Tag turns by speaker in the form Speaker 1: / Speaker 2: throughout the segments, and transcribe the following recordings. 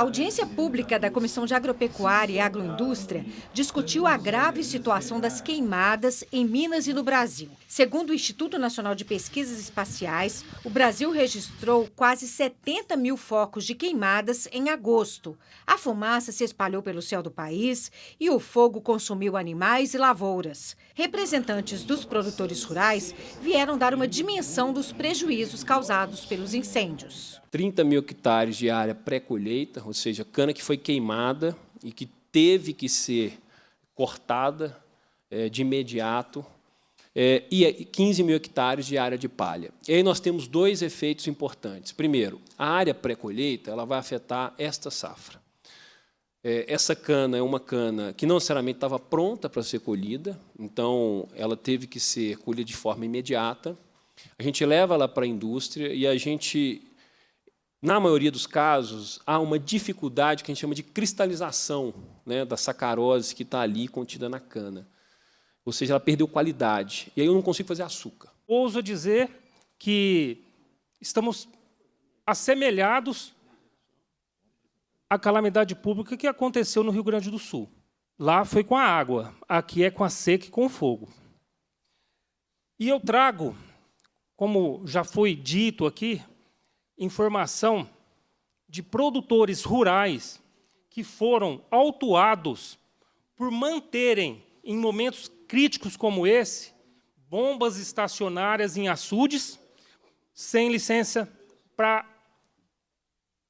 Speaker 1: A audiência pública da Comissão de Agropecuária e Agroindústria discutiu a grave situação das queimadas em Minas e no Brasil. Segundo o Instituto Nacional de Pesquisas Espaciais, o Brasil registrou quase 70 mil focos de queimadas em agosto. A fumaça se espalhou pelo céu do país e o fogo consumiu animais e lavouras. Representantes dos produtores rurais vieram dar uma dimensão dos prejuízos causados pelos incêndios.
Speaker 2: 30 mil hectares de área pré-colheita, ou seja, cana que foi queimada e que teve que ser cortada de imediato, e 15 mil hectares de área de palha. E aí nós temos dois efeitos importantes. Primeiro, a área pré-colheita ela vai afetar esta safra. Essa cana é uma cana que não necessariamente estava pronta para ser colhida, então ela teve que ser colhida de forma imediata. A gente leva ela para a indústria e a gente, na maioria dos casos, há uma dificuldade que a gente chama de cristalização, né, da sacarose que está ali contida na cana. Ou seja, ela perdeu qualidade. E aí eu não consigo fazer açúcar.
Speaker 3: Ouso dizer que estamos assemelhados à calamidade pública que aconteceu no Rio Grande do Sul. Lá foi com a água, aqui é com a seca e com o fogo. E eu trago, como já foi dito aqui, informação de produtores rurais que foram autuados por manterem, em momentos críticos como esse, bombas estacionárias em açudes, sem licença para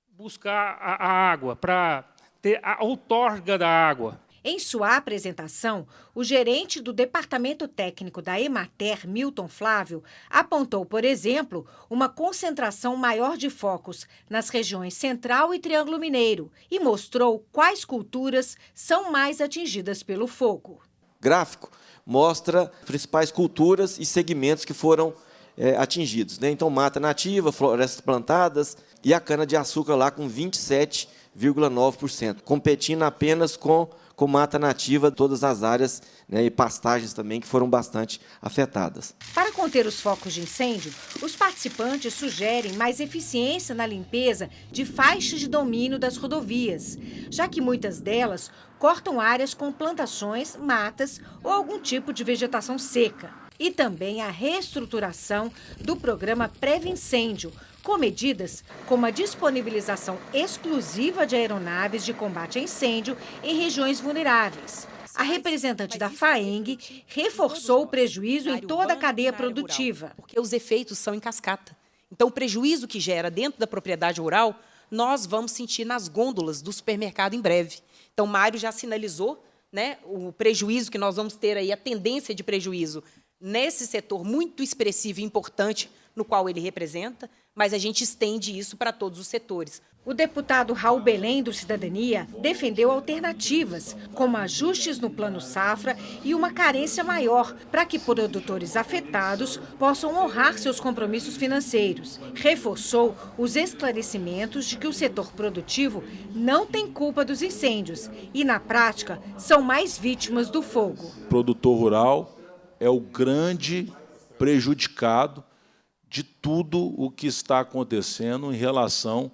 Speaker 3: buscar a água, para ter a outorga da água.
Speaker 1: Em sua apresentação, o gerente do Departamento Técnico da Emater, Milton Flávio, apontou, por exemplo, uma concentração maior de focos nas regiões Central e Triângulo Mineiro e mostrou quais culturas são mais atingidas pelo fogo.
Speaker 4: Gráfico mostra principais culturas e segmentos que foram atingidos, né? Então, mata nativa, florestas plantadas e a cana-de-açúcar lá com 27,9%, competindo apenas com mata nativa, todas as áreas, né, e pastagens também que foram bastante afetadas.
Speaker 1: Para conter os focos de incêndio, os participantes sugerem mais eficiência na limpeza de faixas de domínio das rodovias, já que muitas delas cortam áreas com plantações, matas ou algum tipo de vegetação seca. E também a reestruturação do programa Pré-Incêndio, com medidas como a disponibilização exclusiva de aeronaves de combate a incêndio em regiões vulneráveis. A representante da FAENG reforçou o prejuízo em toda a cadeia produtiva.
Speaker 5: Porque os efeitos são em cascata. Então, o prejuízo que gera dentro da propriedade rural, nós vamos sentir nas gôndolas do supermercado em breve. Então, Mário já sinalizou, né, o prejuízo que nós vamos ter aí, a tendência de prejuízo nesse setor muito expressivo e importante no qual ele representa, mas a gente estende isso para todos os setores.
Speaker 1: O deputado Raul Belém, do Cidadania, defendeu alternativas, como ajustes no Plano Safra e uma carência maior, para que produtores afetados possam honrar seus compromissos financeiros. Reforçou os esclarecimentos de que o setor produtivo não tem culpa dos incêndios e, na prática, são mais vítimas do fogo.
Speaker 6: O produtor rural é o grande prejudicado de tudo o que está acontecendo em relação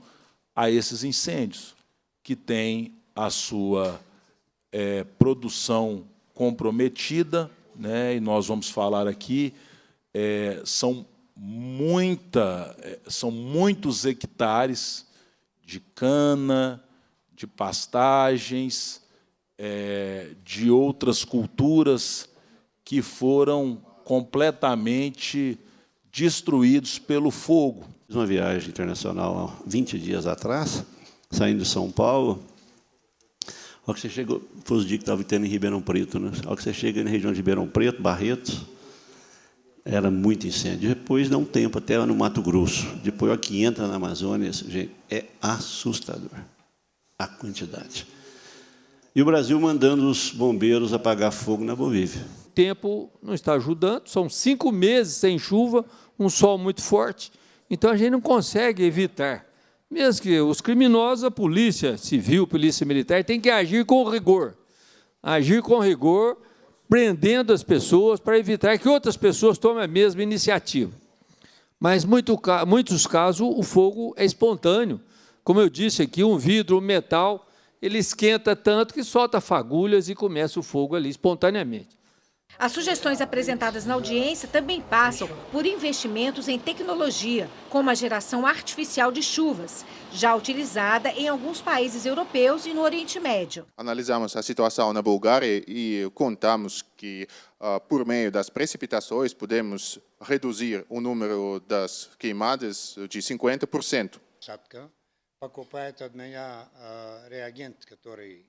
Speaker 6: a esses incêndios, que tem a sua produção comprometida, né? E nós vamos falar aqui, são muitos hectares de cana, de pastagens, de outras culturas que foram completamente destruídos pelo fogo.
Speaker 7: Fiz uma viagem internacional há 20 dias atrás, saindo de São Paulo. Ao que você chegou, foi os dias que estava tendo em Ribeirão Preto, né? Ao que você chega na região de Ribeirão Preto, Barretos, era muito incêndio. Depois dá um tempo até no Mato Grosso. Depois aqui entra na Amazônia, gente, é assustador a quantidade. E o Brasil mandando os bombeiros apagar fogo na Bolívia.
Speaker 8: O tempo não está ajudando, são 5 meses sem chuva, um sol muito forte, então a gente não consegue evitar. Mesmo que os criminosos, a polícia civil, polícia militar, tem que agir com rigor. Agir com rigor, prendendo as pessoas para evitar que outras pessoas tomem a mesma iniciativa. Mas, em muitos casos, o fogo é espontâneo. Como eu disse aqui, um vidro, um metal, ele esquenta tanto que solta fagulhas e começa o fogo ali espontaneamente.
Speaker 1: As sugestões apresentadas na audiência também passam por investimentos em tecnologia, como a geração artificial de chuvas, já utilizada em alguns países europeus e no Oriente Médio.
Speaker 9: Analisamos a situação na Bulgária e contamos que, por meio das precipitações, podemos reduzir o número das queimadas de 50%.
Speaker 10: Покупает от меня реагент, который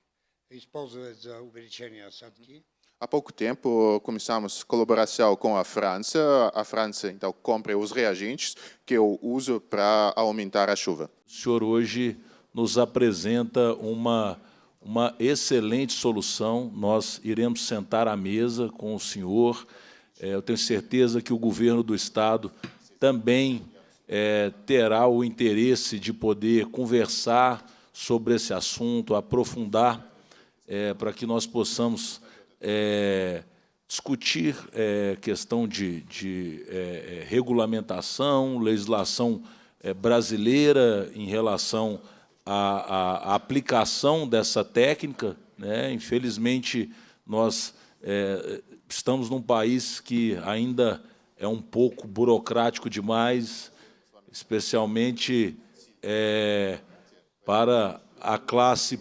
Speaker 10: использует за увеличение осадки.
Speaker 9: Há pouco tempo começamos colaboração com a França. A França então compra os reagentes que eu uso para aumentar a chuva.
Speaker 6: O senhor hoje nos apresenta uma excelente solução. Nós iremos sentar à mesa com o senhor. Eu tenho certeza que o governo do Estado também terá o interesse de poder conversar sobre esse assunto, aprofundar, para que nós possamos discutir questão de regulamentação, legislação brasileira em relação à aplicação dessa técnica, né? Infelizmente, nós estamos num país que ainda é um pouco burocrático demais, especialmente para a classe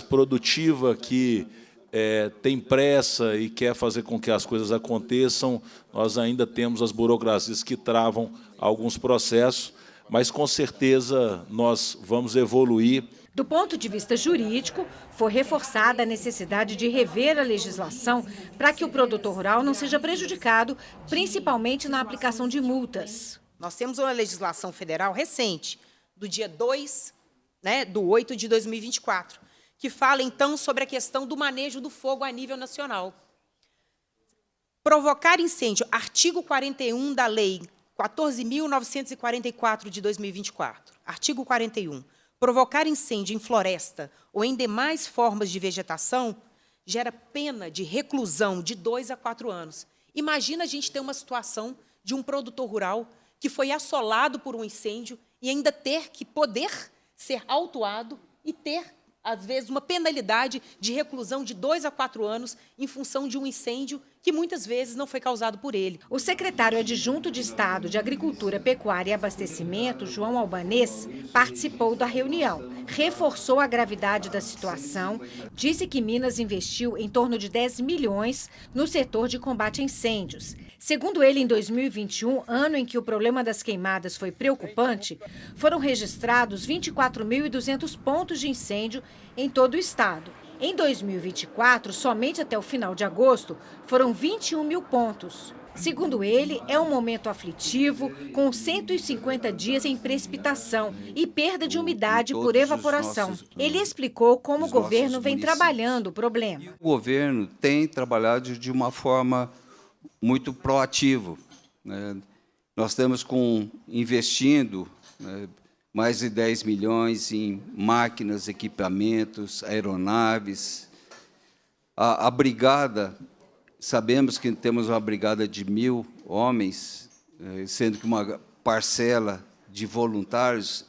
Speaker 6: produtiva que tem pressa e quer fazer com que as coisas aconteçam. Nós ainda temos as burocracias que travam alguns processos, mas, com certeza, nós vamos evoluir.
Speaker 1: Do ponto de vista jurídico, foi reforçada a necessidade de rever a legislação para que o produtor rural não seja prejudicado, principalmente na aplicação de multas.
Speaker 5: Nós temos uma legislação federal recente, do dia 2/8 de 2024, que fala, então, sobre a questão do manejo do fogo a nível nacional. Provocar incêndio, artigo 41 da Lei 14.944 de 2024, artigo 41. Provocar incêndio em floresta ou em demais formas de vegetação gera pena de reclusão de 2 a 4 anos. Imagina a gente ter uma situação de um produtor rural que foi assolado por um incêndio e ainda ter que poder ser autuado e ter, às vezes, uma penalidade de reclusão de 2 a 4 anos em função de um incêndio que muitas vezes não foi causado por ele.
Speaker 1: O secretário adjunto de Estado de Agricultura, Pecuária e Abastecimento, João Albanês, participou da reunião. Reforçou a gravidade da situação, disse que Minas investiu em torno de 10 milhões no setor de combate a incêndios. Segundo ele, em 2021, ano em que o problema das queimadas foi preocupante, foram registrados 24.200 pontos de incêndio em todo o estado. Em 2024, somente até o final de agosto, foram 21 mil pontos. Segundo ele, é um momento aflitivo, com 150 dias em precipitação e perda de umidade por evaporação. Ele explicou como o governo vem trabalhando o problema.
Speaker 11: O governo tem trabalhado de uma forma muito proativa, né? Nós estamos investindo mais de 10 milhões em máquinas, equipamentos, aeronaves. A brigada, sabemos que temos uma brigada de 1.000 homens, sendo que uma parcela de voluntários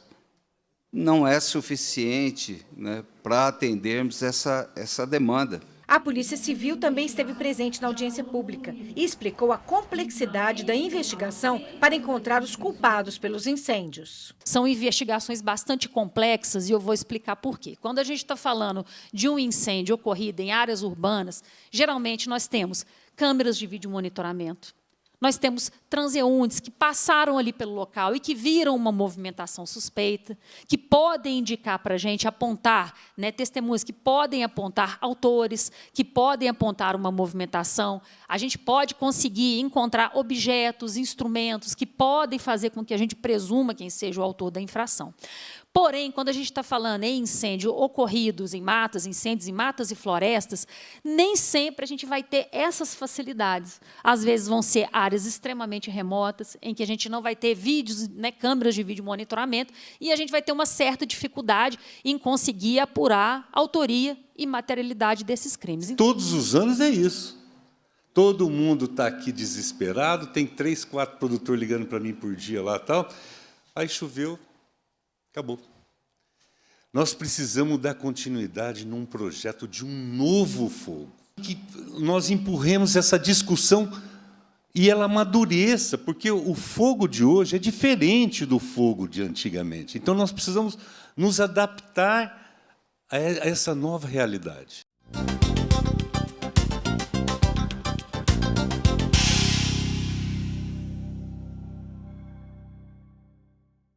Speaker 11: não é suficiente, né, para atendermos essa demanda.
Speaker 1: A Polícia Civil também esteve presente na audiência pública e explicou a complexidade da investigação para encontrar os culpados pelos incêndios.
Speaker 12: São investigações bastante complexas e eu vou explicar por quê. Quando a gente está falando de um incêndio ocorrido em áreas urbanas, geralmente nós temos câmeras de vídeo monitoramento. Nós temos transeuntes que passaram ali pelo local e que viram uma movimentação suspeita, que podem indicar para a gente, apontar, né, testemunhas que podem apontar autores, que podem apontar uma movimentação. A gente pode conseguir encontrar objetos, instrumentos que podem fazer com que a gente presuma quem seja o autor da infração. Porém, quando a gente está falando em incêndio ocorridos em matas, incêndios em matas e florestas, nem sempre a gente vai ter essas facilidades. Às vezes vão ser áreas extremamente remotas, em que a gente não vai ter vídeos, né, câmeras de vídeo monitoramento, e a gente vai ter uma certa dificuldade em conseguir apurar a autoria e materialidade desses crimes.
Speaker 13: Todos os anos é isso. Todo mundo está aqui desesperado, tem 3, 4 produtores ligando para mim por dia lá e tal. Aí choveu. Acabou. Nós precisamos dar continuidade num projeto de um novo fogo. Que nós empurremos essa discussão e ela amadureça, porque o fogo de hoje é diferente do fogo de antigamente. Então, nós precisamos nos adaptar a essa nova realidade.